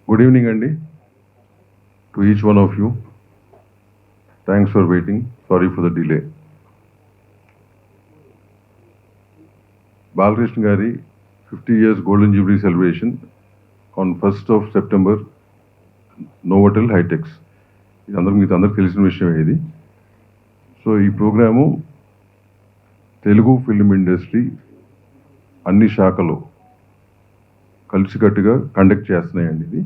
Good evening, Andy, to each one of you. Thanks for waiting. Sorry for the delay. Balakrishna Gari 50 years Golden Jubilee celebration on 1st of September, Novotel High-Tex. ఇది అందరికి తెలిసిన విషయం ఇది. So ఈ programme Telugu film industry అన్ని శాఖలు కలిసికట్టుగా conduct చేస్తున్నాయండి ఇది.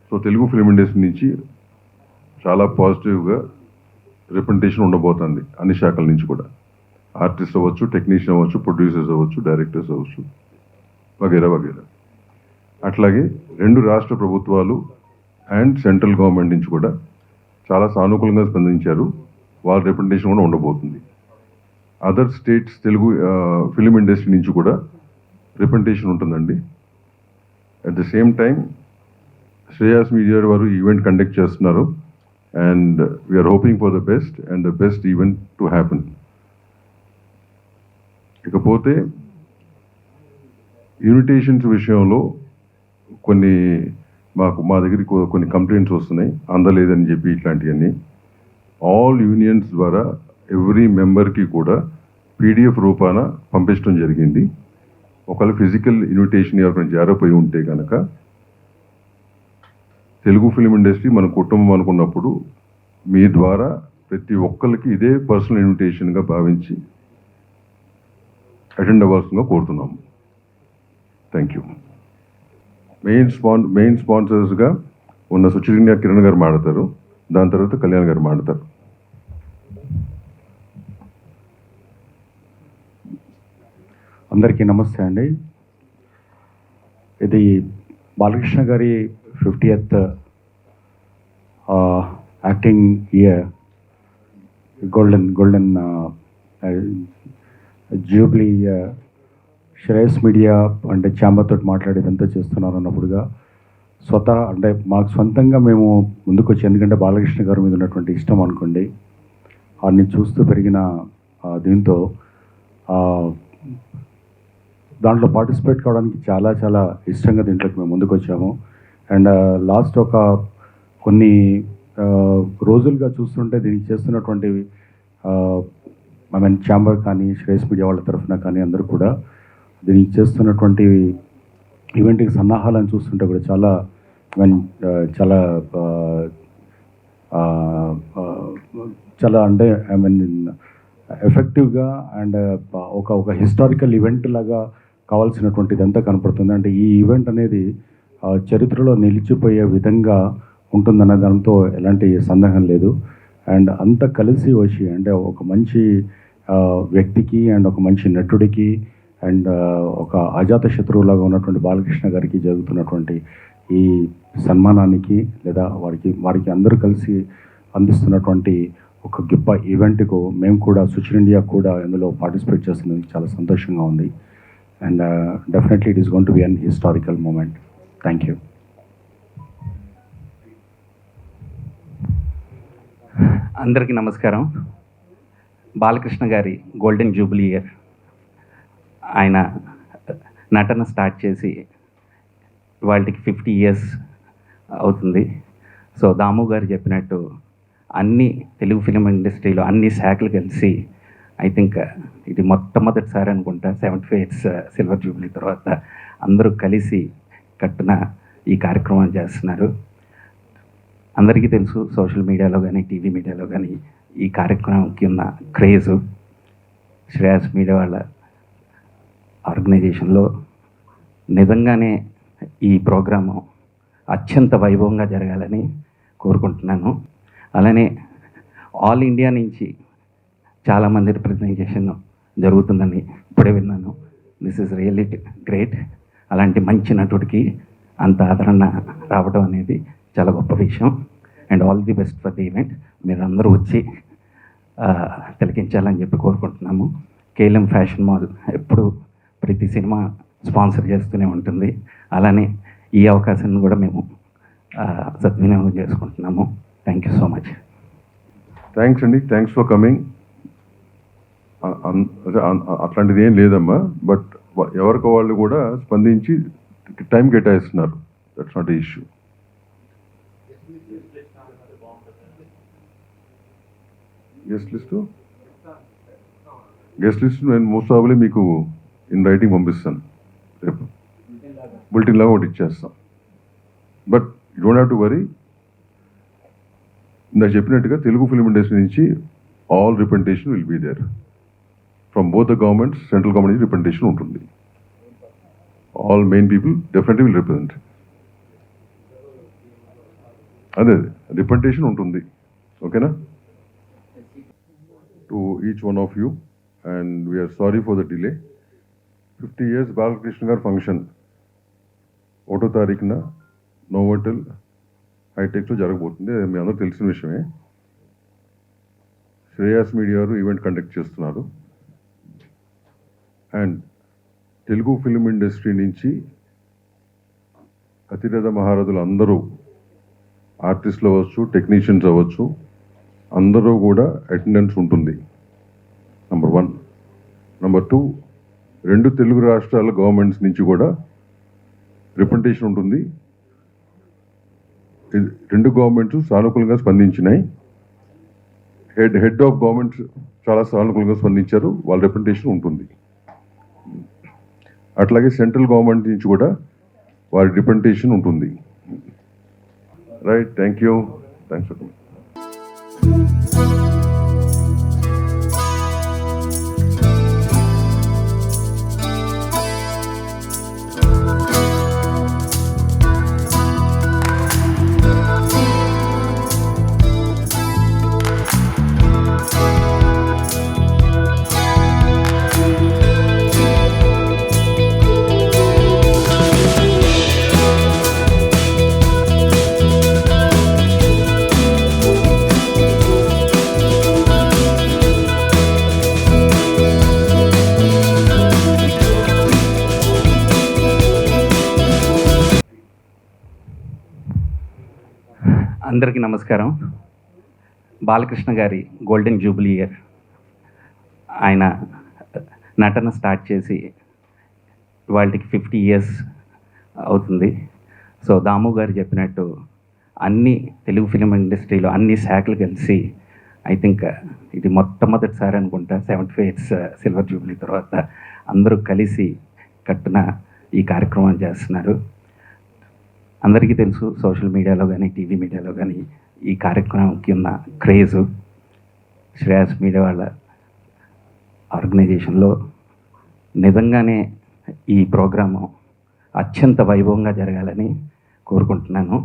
సో తెలుగు ఫిల్మ్ ఇండస్ట్రీ నుంచి చాలా పాజిటివ్గా రిప్రజెంటేషన్ ఉండబోతుంది అన్ని శాఖల నుంచి కూడా. ఆర్టిస్ట్ అవ్వచ్చు, టెక్నీషియన్ అవ్వచ్చు, ప్రొడ్యూసర్స్ అవ్వచ్చు, డైరెక్టర్స్ అవ్వచ్చు, వగేరా వగేరా. అట్లాగే 2 రాష్ట్ర ప్రభుత్వాలు అండ్ సెంట్రల్ గవర్నమెంట్ నుంచి కూడా చాలా సానుకూలంగా స్పందించారు. వాళ్ళ రిప్రజెంటేషన్ కూడా ఉండబోతుంది. Other states Telugu film industry నుంచి కూడా రిప్రజెంటేషన్ ఉంటుందండి. At the same time Shreyas media వారు ఈవెంట్ కండక్ట్ చేస్తున్నారు. And we are hoping for the best and the best event to happen. ఇకపోతే ఇన్విటేషన్స్ విషయంలో మా దగ్గరికి కొన్ని కంప్లైంట్స్ వస్తున్నాయి, అందలేదని చెప్పి. ఇట్లాంటివన్నీ ఆల్ యూనియన్స్ ద్వారా ఎవ్రీ మెంబర్కి కూడా పీడిఎఫ్ రూపాన పంపించడం జరిగింది. ఒకవేళ ఫిజికల్ ఇన్విటేషన్ ఎవరైనా జారిపోయి ఉంటే కనుక, తెలుగు ఫిల్మ్ ఇండస్ట్రీ మన కుటుంబం అనుకున్నప్పుడు మీ ద్వారా ప్రతి ఒక్కరికి ఇదే పర్సనల్ ఇన్విటేషన్గా భావించి అటెండ్ అవ్వాల్సిందిగా కోరుతున్నాము. Thank you. మెయిన్ స్పాన్సర్స్గా ఉన్న సుచిలింగ కిరణ్ గారు మాడతారు. దాని తర్వాత కళ్యాణ్ గారు మాడతారు. అందరికీ నమస్తే అండి. ఇది బాలకృష్ణ గారి 50th acting year, golden Jubilee. Shreyas media అంటే ఛాంబర్ తోటి మాట్లాడేదంతా చేస్తున్నారు అన్నప్పుడుగా అంటే మాకు సొంతంగా మేము ముందుకు వచ్చి, ఎందుకంటే బాలకృష్ణ గారి మీద ఉన్నటువంటి ఇష్టం అనుకోండి, వారిని చూస్తూ పెరిగిన దీంతో దాంట్లో పార్టిసిపేట్ కావడానికి చాలా చాలా ఇష్టంగా దీంట్లోకి మేము ముందుకు వచ్చాము. అండ్ లాస్ట్ ఒక కొన్ని రోజులుగా చూస్తుంటే దీనికి చేస్తున్నటువంటి ఛాంబర్ కానీ శ్రేయస్ మీడియా వాళ్ళ తరఫున కానీ అందరూ కూడా దీనికి చేస్తున్నటువంటి ఈవెంట్కి సన్నాహాలను చూస్తుంటే కూడా చాలా చాలా అంటే ఎఫెక్టివ్గా అండ్ ఒక హిస్టారికల్ ఈవెంట్ లాగా కావాల్సినటువంటిదంతా కనపడుతుంది. అంటే ఈ ఈవెంట్ అనేది చరిత్రలో నిలిచిపోయే విధంగా ఉంటుందన్న దాంతో ఎలాంటి సందేహం లేదు. అండ్ అంతా కలిసి వచ్చి, అంటే ఒక మంచి వ్యక్తికి అండ్ ఒక మంచి నటుడికి అండ్ ఒక అజాత శత్రువులాగా ఉన్నటువంటి బాలకృష్ణ గారికి జరుగుతున్నటువంటి ఈ సన్మానానికి, లేదా వారికి అందరూ కలిసి అందిస్తున్నటువంటి ఒక గొప్ప ఈవెంట్కు మేము కూడా, సుచిల్ ఇండియా కూడా ఇందులో పార్టిసిపేట్ చేస్తున్నందుకు చాలా సంతోషంగా ఉంది. And definitely it is going to be an historical moment. Thank you. అందరికీ నమస్కారం. బాలకృష్ణ గారి గోల్డెన్ జూబ్లీ ఇయర్, ఆయన నటన స్టార్ట్ చేసి వాళ్ళకి 50 years అవుతుంది. సో దాము గారు చెప్పినట్టు అన్ని తెలుగు ఫిలిం ఇండస్ట్రీలో అన్ని శాఖలు కలిసి, ఐ థింక్ ఇది మొట్టమొదటిసారి అనుకుంటా 75 years సిల్వర్ జూబ్లీ తర్వాత అందరూ కలిసి కట్టున ఈ కార్యక్రమం చేస్తున్నారు. అందరికీ తెలుసు, సోషల్ మీడియాలో కానీ టీవీ మీడియాలో కానీ ఈ కార్యక్రమంకి ఉన్న క్రేజు. శ్రేయస్ మీడియా వాళ్ళ ఆర్గనైజేషన్లో నిజంగానే ఈ ప్రోగ్రాము అత్యంత వైభవంగా జరగాలని కోరుకుంటున్నాను. అలానే ఆల్ ఇండియా నుంచి చాలామంది రిప్రజెంటేషన్ జరుగుతుందని ఇప్పుడే విన్నాను. This is really great. అలాంటి మంచి నటుడికి అంత ఆదరణ రావడం అనేది చాలా గొప్ప విషయం. And all the best for the event. మీరు అందరూ వచ్చి తిలకించాలని చెప్పి కోరుకుంటున్నాము. కేఎల్ఎం ఫ్యాషన్ మాల్ ఎప్పుడు ప్రతి సినిమా స్పాన్సర్ చేస్తూనే ఉంటుంది. అలానే ఈ అవకాశాన్ని కూడా మేము సద్వినియోగం చేసుకుంటున్నాము. Thank you so much. Thanks అండి. Thanks for coming. అట్లాంటిది ఏం లేదమ్మా. బట్ ఎవరికి వాళ్ళు కూడా స్పందించి టైం కేటాయిస్తున్నారు. That's not a issue. Guest list నేను మోస్ట్ ప్రాబబ్లీ మీకు ఇన్ రైటింగ్ పంపిస్తాను రేపు, బులెటిన్ లాగా ఒకటి ఇచ్చేస్తాం. But you don't have to worry. ఇందాక చెప్పినట్టుగా తెలుగు ఫిల్మ్ ఇండస్ట్రీ నుంచి all representation will be there from both the governments. Central government నుంచి రిప్రజెంటేషన్ ఉంటుంది. All main people definitely will represent. అదే రిప్రజెంటేషన్ ఉంటుంది. ఓకేనా? To each one of you and we are sorry for the delay. 50 years Balakrishna గారి function 1వ తారీఖున Novotel హైటెక్స్లో జరగబోతుంది. అది మీ అందరూ తెలిసిన విషయమే. శ్రేయాస్ మీడియా వారు ఈవెంట్ కండక్ట్ చేస్తున్నారు. అండ్ తెలుగు ఫిల్మ్ ఇండస్ట్రీ నుంచి అతిరథ మహారథులు అందరూ, ఆర్టిస్టులు అవ్వచ్చు, టెక్నీషియన్స్ అవ్వచ్చు, అందరూ కూడా అటెండెన్స్ ఉంటుంది. నంబర్ 1. నంబర్ 2, 2 తెలుగు రాష్ట్రాల గవర్నమెంట్స్ నుంచి కూడా రిప్రజెంటేషన్ ఉంటుంది. 2 గవర్నమెంట్స్ సానుకూలంగా స్పందించినాయి. హెడ్ ఆఫ్ గవర్నమెంట్స్ చాలా సానుకూలంగా స్పందించారు. వాళ్ళ రిప్రజెంటేషన్ ఉంటుంది. అట్లాగే సెంట్రల్ గవర్నమెంట్ నుంచి కూడా వారి రిప్రజెంటేషన్ ఉంటుంది. Right, thank you. Thanks for coming. అందరికీ నమస్కారం. బాలకృష్ణ గారి గోల్డెన్ జూబ్లీ ఇయర్. ఆయన నటన స్టార్ట్ చేసి వాళ్ళకి 50 years అవుతుంది. సో దాము గారు చెప్పినట్టు అన్ని తెలుగు ఫిలిం ఇండస్ట్రీలో అన్ని శాఖలు కలిసి ఐ థింక్ ఇది మొట్టమొదటిసారి అనుకుంటా 75 years సిల్వర్ జూబ్లీ తర్వాత అందరూ కలిసి కట్టున ఈ కార్యక్రమం చేస్తున్నారు. అందరికీ తెలుసు, సోషల్ మీడియాలో కానీ టీవీ మీడియాలో కానీ ఈ కార్యక్రమంకి ఉన్న క్రేజు. శ్రేయాస్ మీడియా వాళ్ళ ఆర్గనైజేషన్లో నిజంగానే ఈ ప్రోగ్రాము అత్యంత వైభవంగా జరగాలని కోరుకుంటున్నాను.